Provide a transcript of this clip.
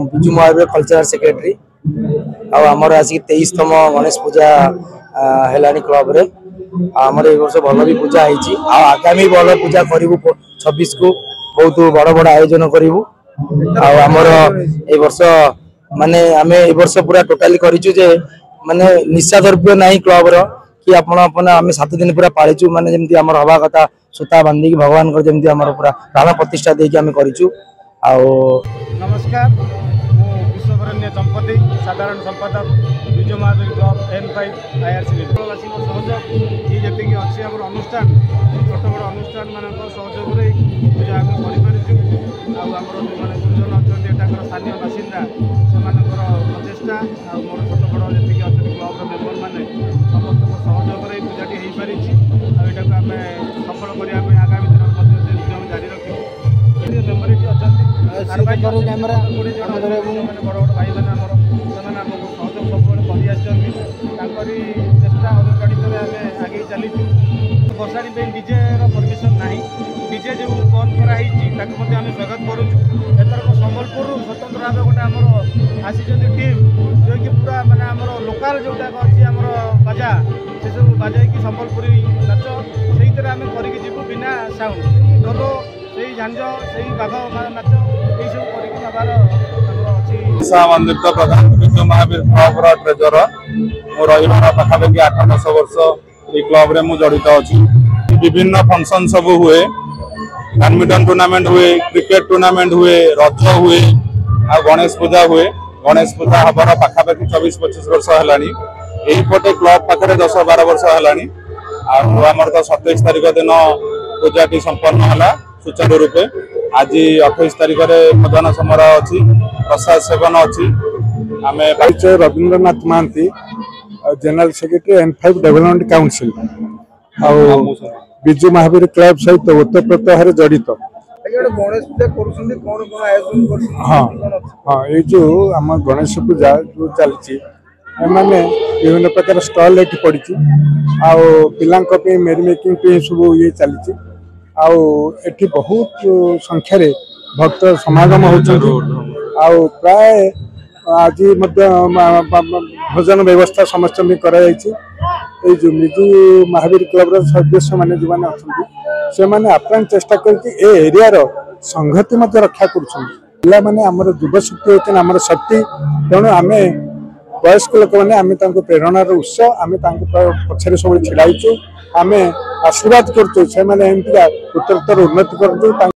Biju Mahavir cultural secretary आमर आज 23तम गणेश पूजा है क्लब रे आमर ए वर्ष भल भी पूजा होती आगामी भल पूजा करूँ 26 को बहुत बड़ बड़ आयोजन करूँ आमर ए वर्ष माने आम ए वर्ष पूरा टोटाली करूँ जे माने निशा द्रव्य नहीं क्लब रो कि आम 7 दिन पूरा पालिचु माने जमती आमर हवा कथा सूता बांधिकी भगवान जमती आमर पूरा प्राण प्रतिष्ठा देकी आम करूँ। नमस्कार विश्ववरण्य दंपति साधारण संपादक विजय महावीर क्लब N5 IRC वासी सहयोग ये जी अच्छी आम अनुष्ठान छोट बड़ अनुष्ठान मान सहयोग पूजा आम कर गुरुजन अच्छा स्थानीय बासिंदा से प्रचेषा मोर छोट बड़ जी अच्छा क्लब मेम्बर मैंने समस्त सहयोग पूजाटी हो पारी आम सफल करने आगामी दिन उद्यम जारी रखी मेम्बर ये अच्छा बड़ बड़ भाई मैंने सहयोग सब कर चेष्टा अनुप्राणित आम आगे चलीचु बसाणी डीजे परमिशन ना डीजे जो बंद कराई आम स्वागत करुचु एथरक संबलपुर स्वतंत्र भाव गोटे आमर आसी टीम जो कि पूरा माने आमर लोकाल जोटा अच्छी आमर बाजा से सब बाजाई संबलपुरी नाच से आम करके बिना साउंड ढोल से झांझ से बाघ नाच ये सब कर वंदित प्रधान विजय महावीर क्लब ट्रेजर मो रहा पाखापाखि 8-10 वर्ष ये क्लब रे जड़ित अच्छी विभिन्न फंक्शन सब हुए बैडमिंटन टूर्नामेंट हुए क्रिकेट टूर्नामेंट हुए रज हुए आ गणेश पूजा हुए गणेश पूजा हबार पाखापाखि 24-25 वर्ष है यहीपटे क्लब पाखे 10-12 वर्ष है आमर तो 27 तारिख दिन पूजाटी संपन्न है सुचारू रूपे आज 28 तारिख में भजन समारोह अच्छी प्रसाद सेवन अच्छी आम परिचय Rabindranath Mahanti general secretary N5 development council Viju Mahavir club सहित ओतप्रोत भाव जड़ित हाँ हाँ ये जो आम गणेश पूजा जो चलती मैंने विभिन्न प्रकार स्टल ये पड़ी आँ मेरी मेकिंग सब ये चली आठी बहुत संख्यार भक्त समागम हो प्राय आज भोजन व्यवस्था समस्त भी कराई जो मिजु महावीर क्लब सदस्य मैंने जो मैंने अच्छा से मैंने आप्राण चेष्टा कररिया संहति रक्षा कर मैंने आमर युवशक्ति होती आमर शक्ति तेणु आम वयस्क लोक मैंने प्रेरणार उत्स आम पछरे सब छिड़ाईचु आम आशीर्वाद करुँ से उत्तरोत्तर उन्नति करूँ।